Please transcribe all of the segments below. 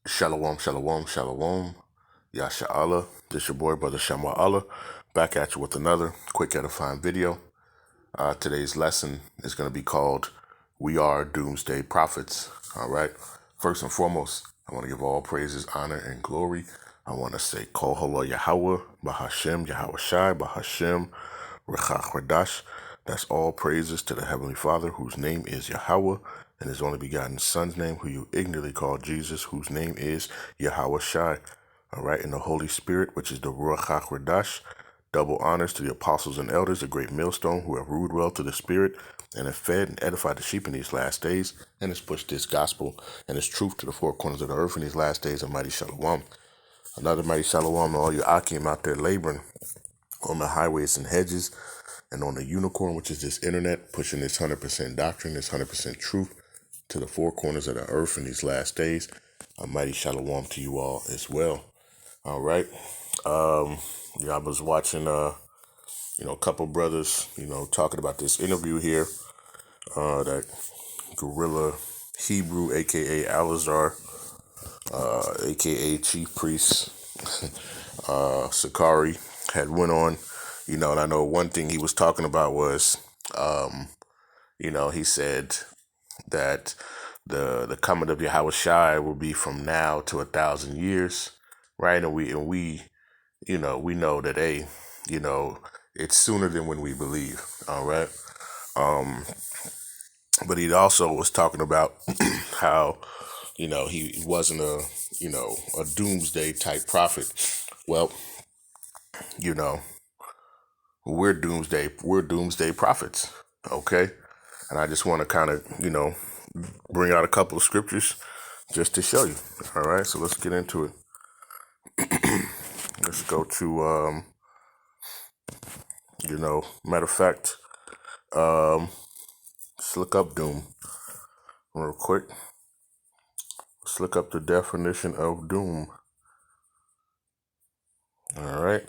Shalom, shalom, shalom. Yasha Allah. This your boy, Brother Shama Allah. Back at you with another quick edifying video. Today's lesson is going to be called We Are Doomsday Prophets. All right. First and foremost, I want to give all praises, honor, and glory. I want to say Kol Halal Yahawah, Bahasham, Yahawashi, Bahasham, Rawchaa, Qadash. That's all praises to the Heavenly Father, whose name is Yahawah, and his only begotten Son's name, who you ignorantly call Jesus, whose name is Yahawashi. All right, and the Holy Spirit, which is the Rawchaa Qadash. Double honors to the apostles and elders, the great millstone, who have ruled well to the Spirit, and have fed and edified the sheep in these last days, and has pushed this gospel and this truth to the four corners of the earth in these last days. And mighty shalom. Another mighty shalom to all you Akim out there laboring on the highways and hedges, and on the unicorn, which is this internet, pushing this 100% doctrine, this 100% truth to the four corners of the earth in these last days. A mighty shalom to you all as well. All right. I was watching, a couple brothers, talking about this interview here, that Gorilla Hebrew, aka Alazar, aka Chief Priest, Sakari, had went on, and I know one thing he was talking about was, he said that the coming of Yahawashi will be from now to 1,000 years, right? And we we know that it's sooner than when we believe. All right. But he also was talking about how he wasn't a doomsday type prophet. Well, you know we're doomsday prophets. Okay. And I just want to kind of bring out a couple of scriptures just to show you. All right, so let's get into it. Let's go to matter of fact, let's look up doom real quick. Let's look up the definition of doom. All right,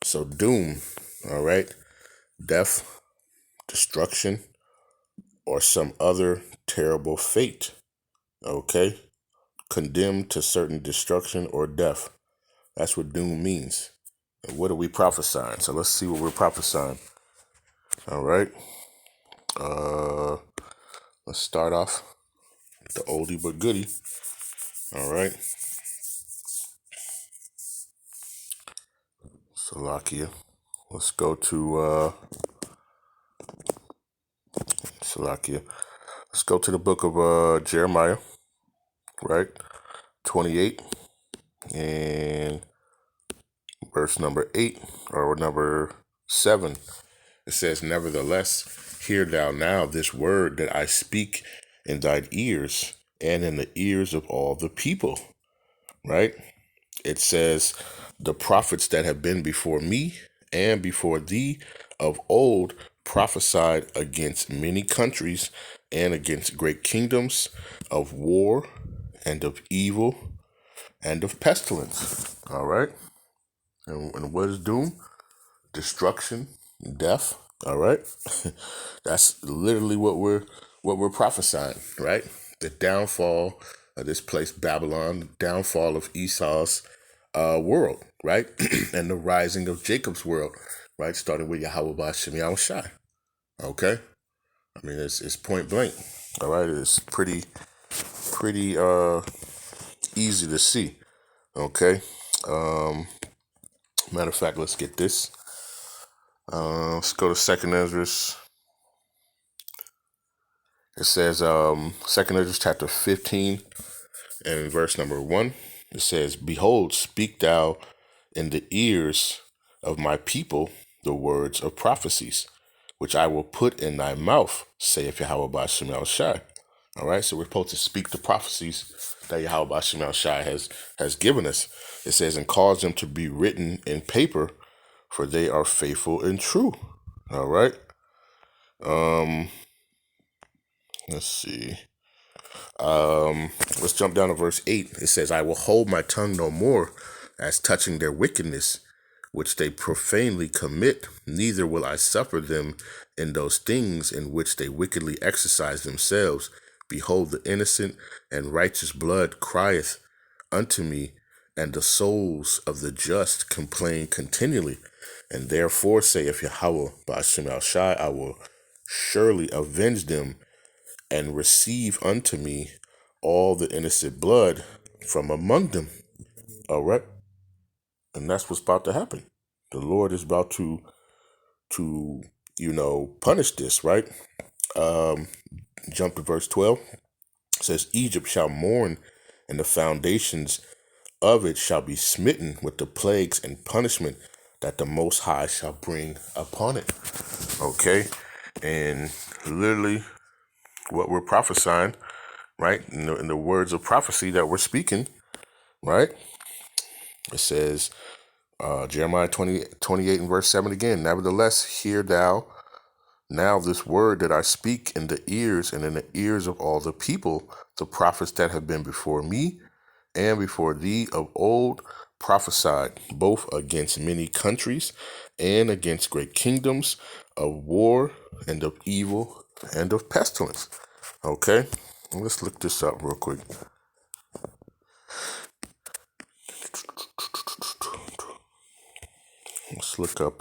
so doom, all right, death, destruction, or some other terrible fate. Okay, condemned to certain destruction or death. That's what doom means. And what are we prophesying? So let's see what we're prophesying. All right. Let's start off with the oldie but goodie. All right. Salakia. Let's go to Salakia. Let's go to the book of Jeremiah, right? 28 and verse number 8 or number 7. It says, "Nevertheless, hear thou now this word that I speak in thine ears and in the ears of all the people." Right? It says, "The prophets that have been before me and before thee of old prophesied against many countries and against great kingdoms, of war and of evil and of pestilence." All right. And what is doom? Destruction, death. All right. That's literally what we're prophesying, right? The downfall of this place, Babylon, the downfall of Esau's world, right? And the rising of Jacob's world, right? Starting with Yahawah Bahasham Yahawashi. Okay. I mean, it's point blank. All right. It's pretty easy to see. Okay. Matter of fact, let's get this. Let's go to Second Esdras. It says, Second Esdras chapter 15 and verse number 1. It says, "Behold, speak thou in the ears of my people the words of prophecies, which I will put in thy mouth, saith Yahawah Bahasham Yahawashi." All right, so we're supposed to speak the prophecies that Yahawah Bahasham Yahawashi has given us. It says, "And cause them to be written in paper, for they are faithful and true." All right. Let's see. Let's jump down to verse 8. It says, "I will hold my tongue no more as touching their wickedness, which they profanely commit, neither will I suffer them in those things in which they wickedly exercise themselves. Behold, the innocent and righteous blood crieth unto me, and the souls of the just complain continually. And therefore saith Yahawah, Bahasham, I will surely avenge them and receive unto me all the innocent blood from among them. All right. And that's what's about to happen. The Lord is about to punish this, right? Jump to verse 12. It says, Egypt shall mourn, and the foundations of it shall be smitten with the plagues and punishment that the Most High shall bring upon it. Okay? And literally what we're prophesying, right? In the words of prophecy that we're speaking, right? It says, Jeremiah 28 and verse 7 again, nevertheless, hear thou now this word that I speak in the ears and in the ears of all the people, the prophets that have been before me and before thee of old, prophesied both against many countries and against great kingdoms, of war and of evil and of pestilence. Okay, let's look this up real quick. Let's look up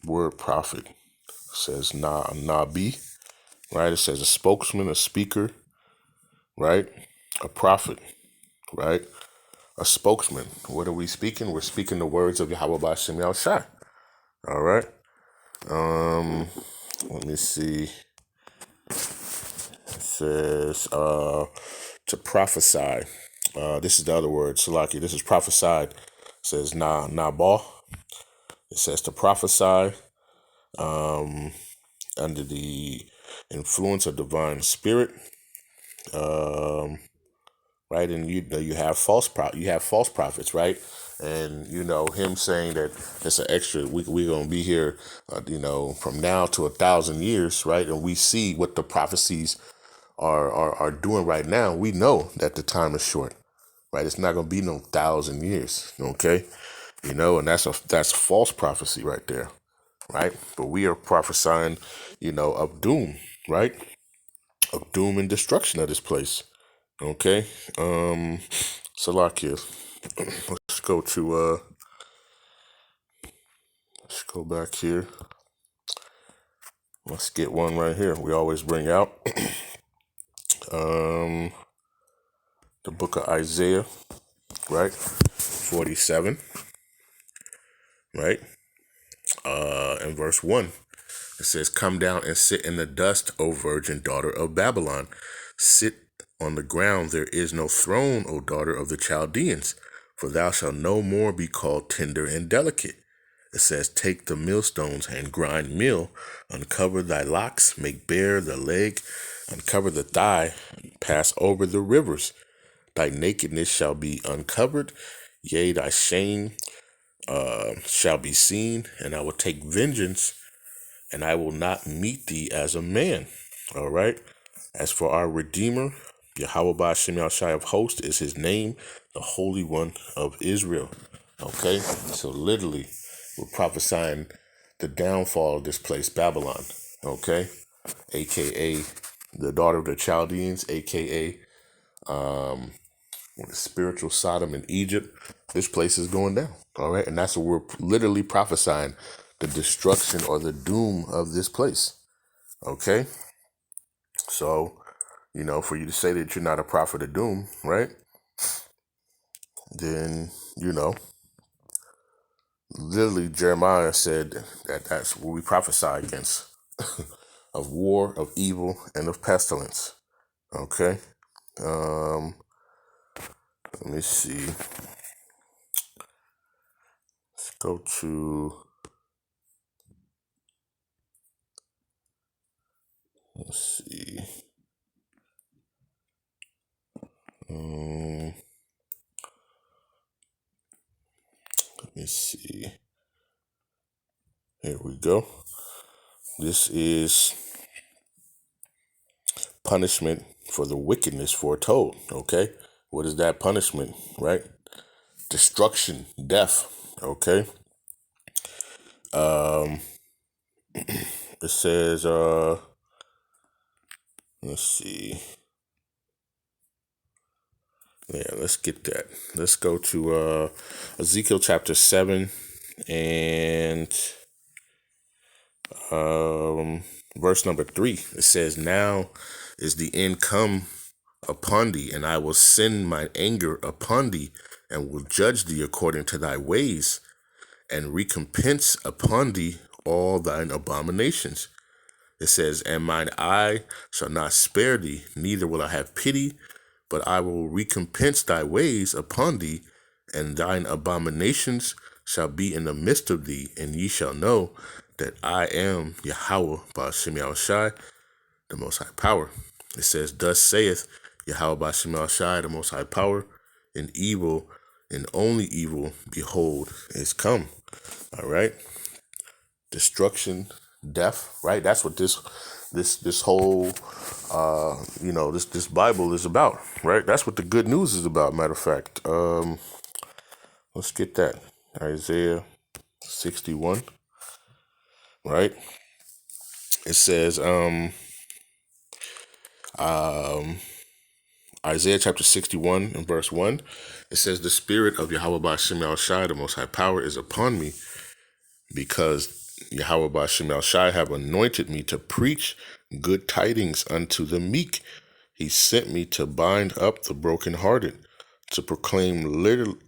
word prophet. It says Nabi, right? It says a spokesman, a speaker, right? A prophet, right? A spokesman. What are we speaking? We're speaking the words of Yahawah Bahasham Yahawashi. All right. Let me see. It says to prophesy. This is the other word, Salaki. This is prophesied. It says nabah. It says to prophesy under the influence of divine spirit. Right, and you have false prophets, right? And him saying that it's an extra. We're gonna be here, from now to 1,000 years, right? And we see what the prophecies are doing right now. We know that the time is short, right? It's not gonna be no 1,000 years, okay? And that's false prophecy right there, right? But we are prophesying, of doom, right? Of doom and destruction of this place. Okay. Salakia. Let's go to let's go back here. Let's get one right here. We always bring out the book of Isaiah, right? 47, right? And verse 1. It says, Come down and sit in the dust, O virgin daughter of Babylon. Sit on the ground, there is no throne, O daughter of the Chaldeans, for thou shalt no more be called tender and delicate. It says, Take the millstones and grind meal, uncover thy locks, make bare the leg, uncover the thigh, pass over the rivers. Thy nakedness shall be uncovered, yea, thy shame shall be seen, and I will take vengeance, and I will not meet thee as a man. All right. As for our Redeemer, Yahawah Bahasham Yahawashi of hosts is his name, the Holy One of Israel. Okay. So literally, we're prophesying the downfall of this place, Babylon. Okay. AKA the daughter of the Chaldeans, AKA the spiritual Sodom in Egypt. This place is going down. All right. And that's what we're literally prophesying, the destruction or the doom of this place. Okay. So, for you to say that you're not a prophet of doom, right? Then, literally Jeremiah said that that's what we prophesy against of war, of evil, and of pestilence. Okay. Let me see. Let's go to, let's see. Let me see. Here we go. This is punishment for the wickedness foretold. Okay. What is that punishment, right? Destruction, death. Okay. It says, Let's see. Yeah, let's get that. Let's go to Ezekiel chapter 7 and verse number 3. It says, "Now is the end come upon thee, and I will send mine anger upon thee, and will judge thee according to thy ways, and recompense upon thee all thine abominations." It says, "And mine eye shall not spare thee, neither will I have pity, but I will recompense thy ways upon thee, and thine abominations shall be in the midst of thee, and ye shall know that I am Yahawah, Bahasham Yahawashi, the Most High Power." It says, "Thus saith Yahawah, Bahasham Yahawashi, the Most High Power, in evil, and only evil, behold, is come." All right, destruction, death. Right, that's what this whole this Bible is about. Right, that's what the good news is about. Matter of fact, let's get that. Isaiah 61. Right, it says Isaiah chapter 61 and verse 1, it says, "The Spirit of Yahawah Bahasham Yahawashi, the Most High Power, is upon me, because Yahawah Bahasham Yahawashi have anointed me to preach good tidings unto the meek. He sent me to bind up the brokenhearted, to proclaim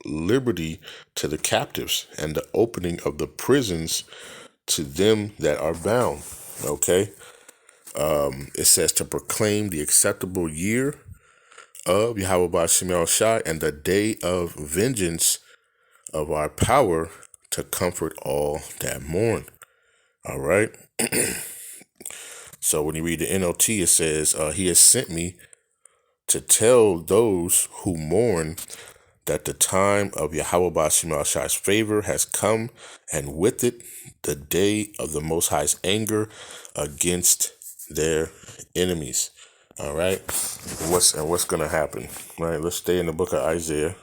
liberty to the captives, and the opening of the prisons to them that are bound." Okay, it says to proclaim the acceptable year of Yahawah Bahasham Yahawashi, and the day of vengeance of our power, to comfort all that mourn. All right. So when you read the NLT, it says, "He has sent me to tell those who mourn that the time of Yahawah Bahasham Yahawashi's favor has come, and with it the day of the Most High's anger against their enemies." All right. What's going to happen? Right. Let's stay in the book of Isaiah.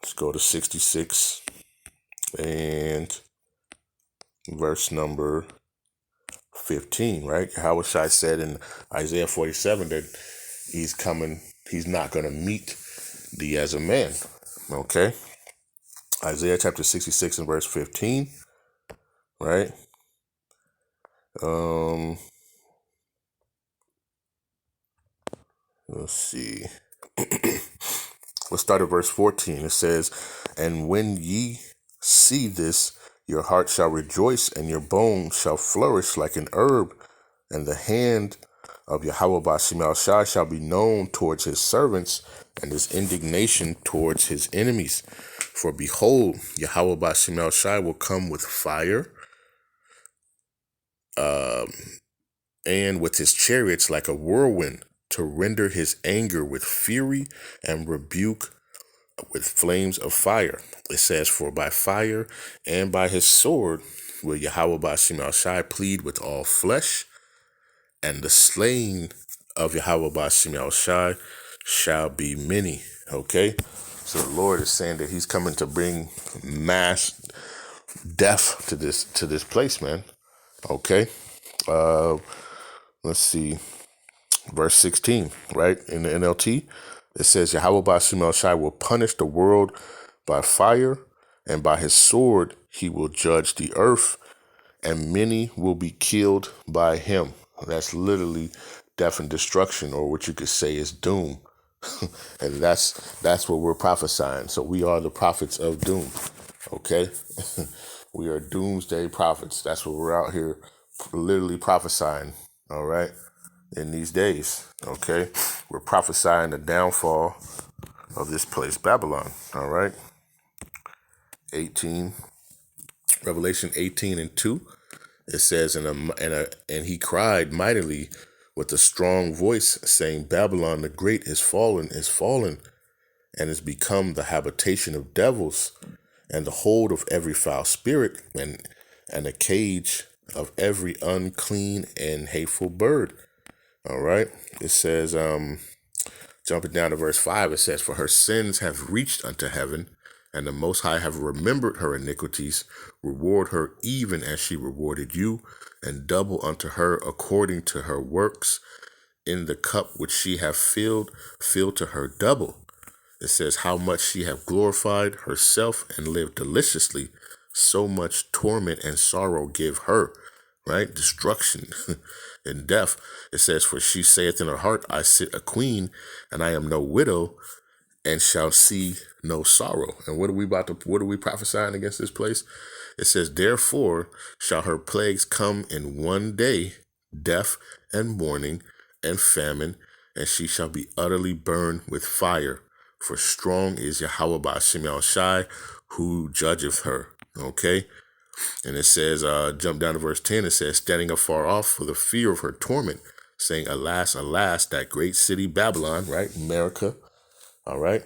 Let's go to 66 and verse number 15. Right. Yahawashi said in Isaiah 47 that he's coming. He's not going to meet thee as a man. Okay. Isaiah chapter 66 and verse 15. Right. Let's see. Let's start at verse 14. It says, "And when ye see this, your heart shall rejoice, and your bones shall flourish like an herb, and the hand of Yahawah Bahasham Yahawashi shall be known towards his servants, and his indignation towards his enemies. For behold, Yahawah Bahasham Yahawashi will come with fire, and with his chariots like a whirlwind, to render his anger with fury, and rebuke with flames of fire." It says, "For by fire and by his sword will Yahawah Bahasham Yahawashi plead with all flesh, and the slain of Yahawah Bahasham Yahawashi shall be many." Okay, so the Lord is saying that he's coming to bring mass death to this place, man. Okay, let's see, verse 16, right, in the NLT, it says, "Yahawah Bahasham Yahawashi will punish the world by fire, and by his sword he will judge the earth, and many will be killed by him." That's literally death and destruction, or what you could say is doom. And that's what we're prophesying. So we are the prophets of doom. Okay. We are doomsday prophets. That's what we're out here literally prophesying. All right. In these days. Okay. We're prophesying the downfall of this place, Babylon. All right. Revelation 18 and 2. It says, and he cried mightily with a strong voice, saying, Babylon the great is fallen, and is become the habitation of devils, and the hold of every foul spirit, and a cage of every unclean and hateful bird. All right. It says, jumping down to verse 5, it says, "For her sins have reached unto heaven, and the Most High have remembered her iniquities. Reward her even as she rewarded you, and double unto her according to her works in the cup which she hath filled, fill to her double. It says, how much she hath glorified herself and lived deliciously, so much torment and sorrow give her, right? Destruction and death. It says, for she saith in her heart, I sit a queen, and I am no widow, and shall see no sorrow. And what are we prophesying against this place? It says, therefore shall her plagues come in one day, death and mourning and famine, and she shall be utterly burned with fire. For strong is Yahawah Bahasham who judgeth her. Okay. And it says, jump down to verse 10. It says, standing afar off for the fear of her torment, saying, alas, alas, that great city Babylon, right? America. All right.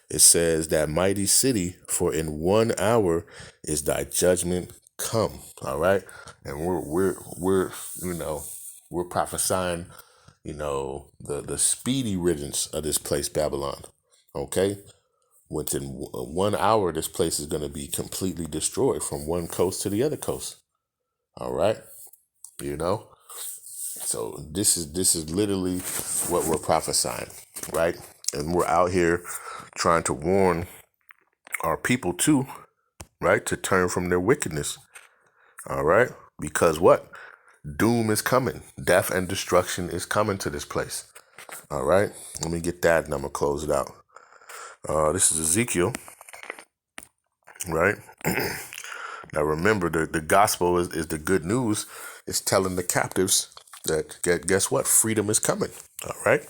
It says, that mighty city, for in 1 hour is thy judgment come. All right. And we're prophesying, the speedy riddance of this place, Babylon. Okay. Within 1 hour, this place is going to be completely destroyed from one coast to the other coast. All right. So this is literally what we're prophesying. Right. And we're out here trying to warn our people too, right, to turn from their wickedness. All right. Because what? Doom is coming. Death and destruction is coming to this place. All right. Let me get that and I'm going to close it out. This is Ezekiel. Right. Now, remember, the gospel is the good news. It's telling the captives that, guess what? Freedom is coming. All right.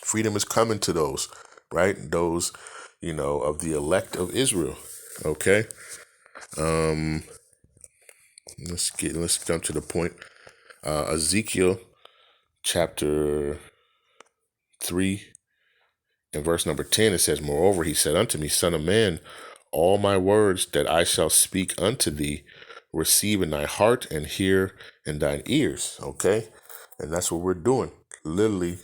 Freedom is coming to those, right? Those, of the elect of Israel. Okay. Let's jump to the point. Ezekiel chapter 3 and verse number 10, it says, moreover, he said unto me, son of man, all my words that I shall speak unto thee, receive in thy heart and hear in thine ears. Okay. And that's what we're doing. Literally,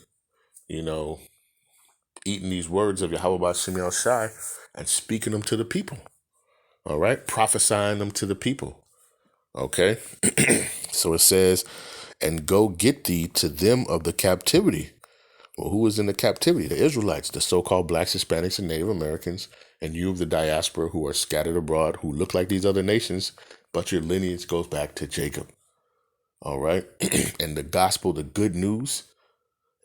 eating these words of Yahawah Bahasham and speaking them to the people. All right. Prophesying them to the people. Okay. So it says, and go get thee to them of the captivity. Well, who is in the captivity? The Israelites, the so-called blacks, Hispanics, and Native Americans, and you of the diaspora who are scattered abroad, who look like these other nations, but your lineage goes back to Jacob. All right. And the gospel, the good news,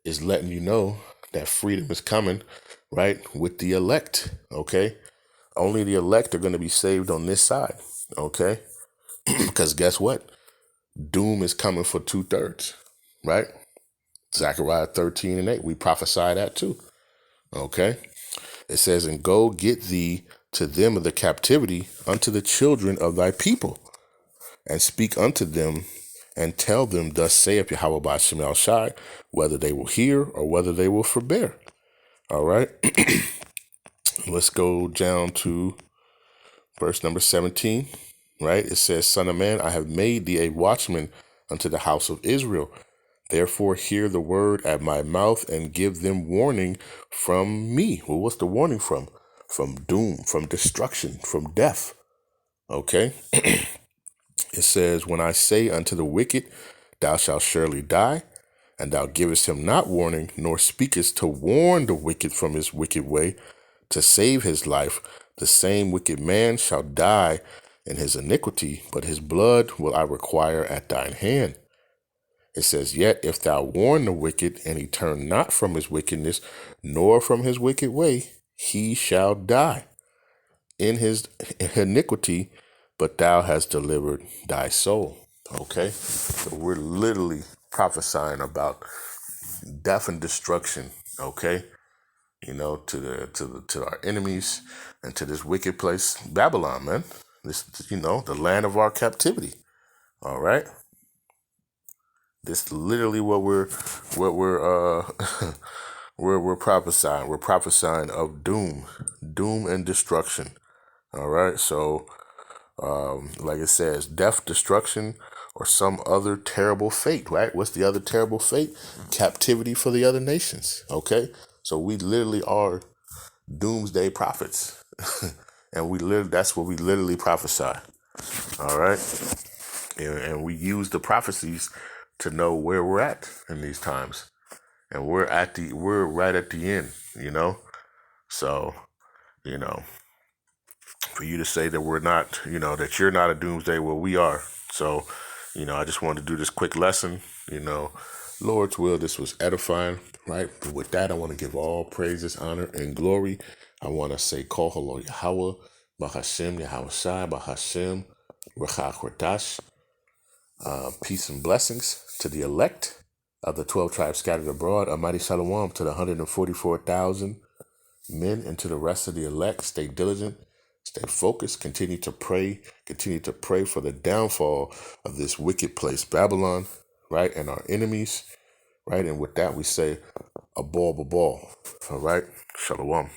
is letting you know that freedom is coming, right, with the elect. Okay. Only the elect are going to be saved on this side. Okay. Because guess what? Doom is coming for 2/3, right? Zechariah 13:8. We prophesy that too. Okay. It says, and go get thee to them of the captivity unto the children of thy people, and speak unto them, and tell them, thus saith Yahawah Bahasham, whether they will hear or whether they will forbear. All right. Let's go down to verse number 17. Right. It says, son of man, I have made thee a watchman unto the house of Israel. Therefore, hear the word at my mouth and give them warning from me. Well, what's the warning from? From doom, from destruction, from death. Okay. It says, when I say unto the wicked, thou shalt surely die, and thou givest him not warning, nor speakest to warn the wicked from his wicked way, to save his life, the same wicked man shall die in his iniquity, but his blood will I require at thine hand. It says, yet if thou warn the wicked, and he turn not from his wickedness, nor from his wicked way, he shall die in his iniquity, but thou hast delivered thy soul. Okay. So we're literally prophesying about death and destruction. Okay. To our enemies and to this wicked place, Babylon, man. This, the land of our captivity. All right. This is literally what we're we're prophesying. We're prophesying of doom and destruction. All right. So, like it says, death, destruction, or some other terrible fate. Right. What's the other terrible fate? Captivity for the other nations. Okay. So we literally are doomsday prophets, and that's what we literally prophesy. All right. And we use the prophecies to know where we're at in these times. and we're right at the end, you know. So, you know, for you to say that we're not, you know, that you're not a doomsday, well, we are. So, you know, I just wanted to do this quick lesson. You know, Lord's will, this was edifying, right? But with that, I want to give all praises, honor, and glory. I want to say, call hello, Yahawah, Bahasham, Yahawashi, Bahasham, Rawchaa, Qadash. Peace and blessings to the elect of the 12 tribes scattered abroad. A mighty shalom to the 144,000 men and to the rest of the elect. Stay diligent, stay focused, continue to pray for the downfall of this wicked place, Babylon, right? And our enemies, right? And with that, we say, a ball. All right? Shalom.